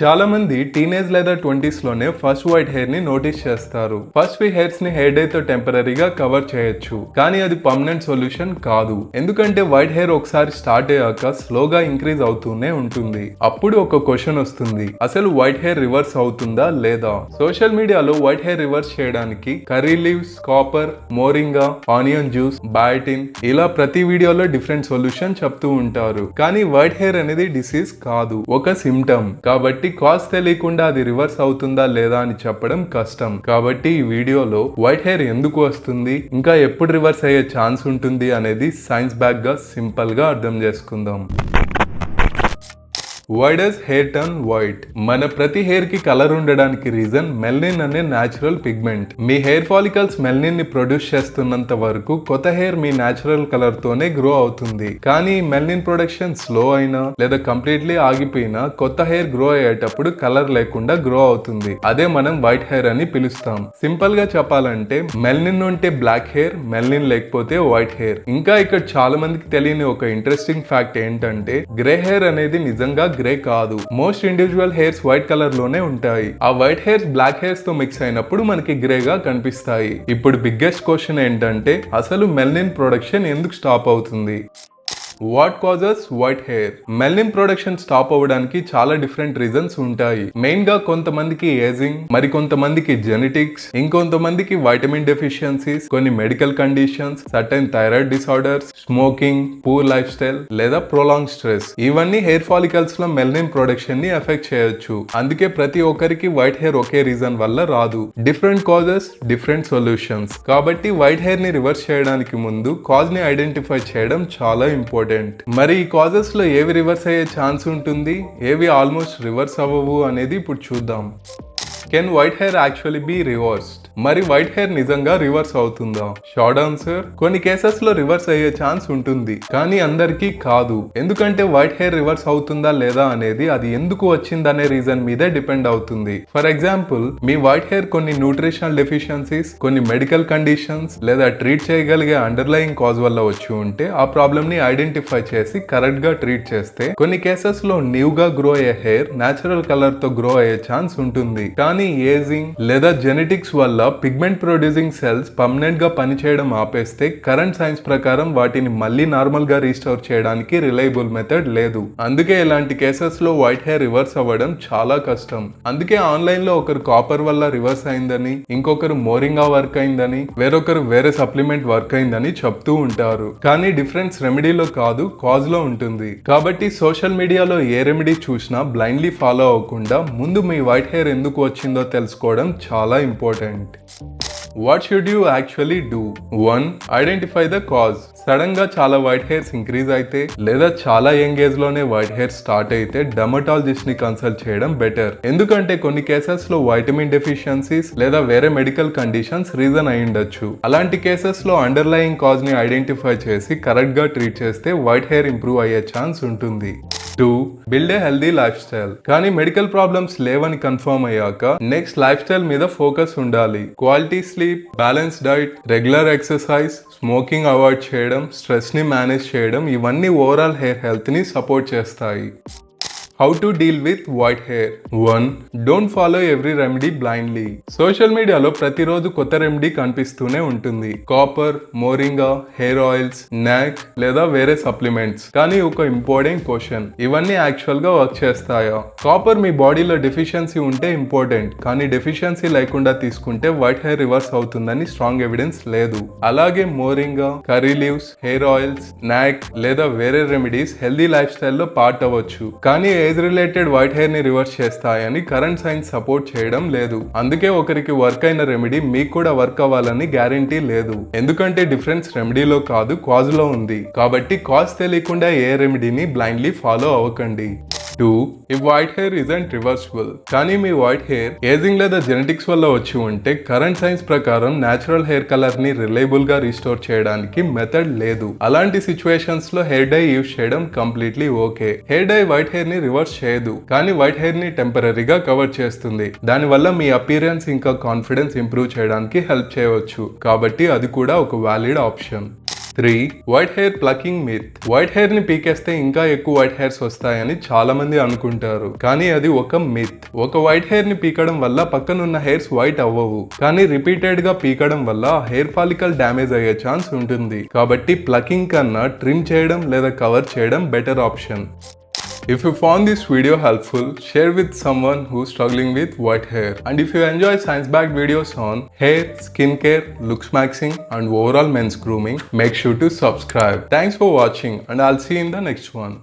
చాలా మంది టీనేజ్ లేదా 20s లోనే ఫస్ట్ వైట్ హెయిర్ ని నోటీస్ చేస్తారు. ఫస్ట్ ఈ హెయిర్స్ ని హెయిర్ డై తో టెంపరరీగా కవర్ చేయొచ్చు, కానీ అది పర్మనెంట్ సొల్యూషన్ కాదు. ఎందుకంటే వైట్ హెయిర్ ఒకసారి స్టార్ట్ అయ్యాక స్లోగా ఇంక్రీజ్ అవుతూనే ఉంటుంది. అప్పుడు ఒక క్వశ్చన్ వస్తుంది, అసలు వైట్ హెయిర్ రివర్స్ అవుతుందా లేదా? సోషల్ మీడియాలో వైట్ హెయిర్ రివర్స్ చేయడానికి curry leaves, copper, moringa, onion juice, biotin ఇలా ప్రతి వీడియోలో డిఫరెంట్ సొల్యూషన్ చెప్తూ ఉంటారు. కానీ వైట్ హెయిర్ అనేది డిసీజ్ కాదు, ఒక సిమ్టమ్. కాబట్టి కాజ్ తెలియకుండా అది రివర్స్ అవుతుందా లేదా అని చెప్పడం కష్టం. కాబట్టి ఈ వీడియోలో వైట్ హెయిర్ ఎందుకు వస్తుంది, ఇంకా ఎప్పుడు రివర్స్ అయ్యే ఛాన్స్ ఉంటుంది అనేది సైన్స్ బ్యాక్ గా సింపుల్ గా అర్థం చేసుకుందాం. Why does hair turn white? మన ప్రతి హెయిర్ కి కలర్ ఉండడానికి రీజన్ మెలనిన్ అనే న్యాచురల్ పిగ్మెంట్. మీ హెయిర్ ఫాలికల్స్ మెలనిన్ ని ప్రొడ్యూస్ చేస్తున్నంత వరకు కొత్త హెయిర్ మీ న్యాచురల్ కలర్ తోనే గ్రో అవుతుంది. కానీ మెలనిన్ ప్రొడక్షన్ స్లో అయినా లేదా కంప్లీట్లీ ఆగిపోయినా కొత్త హెయిర్ గ్రో అయ్యేటప్పుడు కలర్ లేకుండా గ్రో అవుతుంది. అదే మనం వైట్ హెయిర్ అని పిలుస్తాం. సింపుల్ గా చెప్పాలంటే మెలనిన్ ఉంటే బ్లాక్ హెయిర్, మెలనిన్ లేకపోతే వైట్ హెయిర్. ఇంకా ఇక్కడ చాలా మందికి తెలియని ఒక ఇంట్రెస్టింగ్ ఫ్యాక్ట్ ఏంటంటే గ్రే హెయిర్ అనేది నిజంగా గ్రే కాదు. Most individual hairs white colour లోనే ఉంటాయి. ఆ వైట్ హెయిర్స్ బ్లాక్ హెయిర్స్ తో మిక్స్ అయినప్పుడు మనకి గ్రేగా కనిపిస్తాయి. ఇప్పుడు బిగ్గెస్ట్ క్వశ్చన్ ఏంటంటే అసలు మెలనిన్ ప్రొడక్షన్ ఎందుకు స్టాప్ అవుతుంది? What causes white hair? Melanin production stop అవ్వడానికి చాలా డిఫరెంట్ రీజన్స్ ఉంటాయి. మెయిన్ గా కొంతమందికి ఏజింగ్, మరి కొంతమందికి జెనెటిక్స్, ఇంకొంతమందికి వైటమిన్ డెఫిషియన్సీస్, కొన్ని medical conditions, certain thyroid disorders, smoking, poor life style లేదా ప్రొలాంగ్ స్ట్రెస్ ఇవన్నీ హెయిర్ ఫాలికల్స్ లో మెలనిన్ ప్రొడక్షన్ ని ఎఫెక్ట్ చేయొచ్చు. అందుకే ప్రతి ఒక్కరికి వైట్ హెయిర్ ఒకే రీజన్ వల్ల రాదు. Different causes, different solutions. కాబట్టి వైట్ హెయిర్ ని రివర్స్ చేయడానికి ముందు కాజ్ ని ఐడెంటిఫై చేయడం చాలా ఇంపార్టెంట్. మరి ఈ కాజెస్ లో ఏవి రివర్స్ అయ్యే ఛాన్స్ ఉంటుంది, ఏవి ఆల్మోస్ట్ రివర్స్ అవ్వవు అనేది ఇప్పుడు చూద్దాం. Can white hair actually be reversed? మరి వైట్ హెయిర్ నిజంగా రివర్స్ అవుతుందా? షార్ట్ ఆన్సర్, కొన్ని కేసెస్ లో రివర్స్ అయ్యే ఛాన్స్ ఉంటుంది, కానీ అందరికీ కాదు. ఎందుకంటే వైట్ హెయిర్ రివర్స్ అవుతుందా లేదా అనేది అది ఎందుకు వచ్చిందనే రీజన్ మీదే డిపెండ్ అవుతుంది. For example, me white hair కొన్ని న్యూట్రిషనల్ డెఫిషియన్సీస్, కొన్ని మెడికల్ కండిషన్స్ లేదా ట్రీట్ చేయగలిగే అండర్లయింగ్ కాజ్ వల్ల వచ్చి ఉంటే ఆ ప్రాబ్లమ్ ని ఐడెంటిఫై చేసి కరెక్ట్ గా ట్రీట్ చేస్తే కొన్ని కేసెస్ లో న్యూ గా గ్రో అయ్యే హెయిర్ నేచురల్ కలర్ తో గ్రో అయ్యే ఛాన్స్ ఉంటుంది. కానీ ఏజింగ్ లేదా జెనెటిక్స్ వల్ల పిగ్మెంట్ ప్రొడ్యూసింగ్ సెల్స్ పర్మనెంట్ గా పనిచేయడం ఆపేస్తే కరెంట్ సైన్స్ ప్రకారం వాటిని మళ్ళీ నార్మల్ గా రీస్టోర్ చేయడానికి రిలయబుల్ మెథడ్ లేదు. అందుకే ఇలాంటి కేసెస్ లో వైట్ హెయిర్ రివర్స్ అవ్వడం చాలా కష్టం. అందుకే ఆన్లైన్ లో ఒకరు కాపర్ వల్ల రివర్స్ అయిందని, ఇంకొకరు మోరింగా వర్క్ అయిందని, వేరొకరు వేరే సప్లిమెంట్ వర్క్ అయిందని చెప్తూ ఉంటారు. కానీ డిఫరెన్స్ రెమెడీలో కాదు, కాజ్ లో ఉంటుంది. కాబట్టి సోషల్ మీడియాలో ఏ రెమెడీ చూసినా బ్లైండ్లీ ఫాలో అవ్వకుండా ముందు మీ వైట్ హెయిర్ ఎందుకు వచ్చిందో తెలుసుకోవడం చాలా important. What should you actually do? 1. Identify the cause. Sudden గా చాలా వైట్ హెయిర్స్ ఇంక్రీజ్ అయితే లేదా చాలా యంగ్ ఏజ్ లోనే వైట్ హెయిర్ స్టార్ట్ అయితే డర్మటాలజిస్ట్ ని కన్సల్ట్ చేయడం బెటర్. ఎందుకంటే కొన్ని కేసెస్ లో వైటమిన్ డెఫిషియన్సీస్ లేదా వేరే మెడికల్ కండిషన్స్ రీజన్ అయి ఉండొచ్చు. అలాంటి కేసెస్ లో అండర్లయింగ్ కాజ్ ని ఐడెంటిఫై చేసి కరెక్ట్ గా ట్రీట్ చేస్తే వైట్ హెయిర్ ఇంప్రూవ్ అయ్యే ఛాన్స్ ఉంటుంది. 2. Build a healthy life style. కానీ మెడికల్ ప్రాబ్లమ్స్ లేవని కన్ఫర్మ్ అయ్యాక నెక్స్ట్ లైఫ్ స్టైల్ మీద ఫోకస్ ఉండాలి. Quality sleep, balance diet, regular exercise, smoking avoid చేయడం, స్ట్రెస్ ని మేనేజ్ చేయడం ఇవన్నీ ఓవరాల్ హెయిర్ హెల్త్ ని సపోర్ట్ చేస్తాయి. How to deal with white hair? 1. Don't follow every remedy blindly. Social మీడియాలో ప్రతిరోజు కొత్త రెమెడీ కనిపిస్తూనే ఉంటుంది. కాపర్, మోరింగా, హెయిర్ ఆయిల్స్, నాక్ లేదా వేరే సప్లిమెంట్స్. కానీ ఒక ఇంపార్టెంట్ క్వశ్చన్, ఇవన్నీ యాక్చువల్ గా వర్క్ చేస్తాయా? కాపర్ మీ బాడీలో డెఫిషియన్సీ ఉంటే ఇంపార్టెంట్, కానీ డెఫిషియన్సీ లేకుండా తీసుకుంటే వైట్ హెయిర్ రివర్స్ అవుతుందని స్ట్రాంగ్ ఎవిడెన్స్ లేదు. అలాగే moringa, curry leaves, hair oils, నాక్ లేదా వేరే రెమెడీస్ హెల్దీ లైఫ్ స్టైల్లో పార్ట్ అవ్వచ్చు, కానీ ఏజ్ రిలేటెడ్ వైట్ హెయిర్ ని రివర్స్ చేస్తాయని కరెంట్ సైన్స్ సపోర్ట్ చేయడం లేదు. అందుకే ఒకరికి వర్క్ అయిన రెమెడీ మీకు కూడా వర్క్ అవ్వాలని గ్యారంటీ లేదు. ఎందుకంటే డిఫరెన్స్ రెమెడీలో కాదు, కాజ్ లో ఉంది. కాబట్టి కాజ్ తెలియకుండా ఏ రెమెడీని బ్లైండ్లీ ఫాలో అవ్వకండి. 2. If white hair isn't reversible. కానీ మీ వైట్ హెయిర్ ఏజింగ్ లేదా జెనెటిక్స్ వల్ల వచ్చి ఉంటే కరెంట్ సైన్స్ ప్రకారం నేచురల్ హెయిర్ కలర్ ని రిలయబుల్ గా రీస్టోర్ చేయడానికి మెథడ్ లేదు. అలాంటి సిచ్యువేషన్స్ లో హెయిర్ డై యూజ్ చేయడం completely okay. Hair dye white hair ని రివర్స్ చేయదు, కానీ వైట్ హెయిర్ ని టెంపరరీగా కవర్ చేస్తుంది. దానివల్ల మీ అపియరెన్స్ ఇంకా కాన్ఫిడెన్స్ ఇంప్రూవ్ చేయడానికి హెల్ప్ చేయవచ్చు. కాబట్టి అది కూడా ఒక valid option. 3. White hair plucking myth. White hair ని పీకేస్తే ఇంకా ఎక్కువ వైట్ హెయిర్స్ వస్తాయని చాలా మంది అనుకుంటారు, కానీ అది ఒక మిత్. ఒక వైట్ హెయిర్ ని పీకడం వల్ల పక్కనున్న హెయిర్స్ వైట్ అవ్వవు, కానీ రిపీటెడ్ గా పీకడం వల్ల హెయిర్ ఫాలికల్ డ్యామేజ్ అయ్యే ఛాన్స్ ఉంటుంది. కాబట్టి ప్లకింగ్ కన్నా ట్రిమ్ చేయడం లేదా కవర్ చేయడం better option. If you found this video helpful, share with someone who's struggling with white hair. And if you enjoy science-backed videos on hair, skincare, looks maxing and overall men's grooming, make sure to subscribe. Thanks for watching and I'll see you in the next one.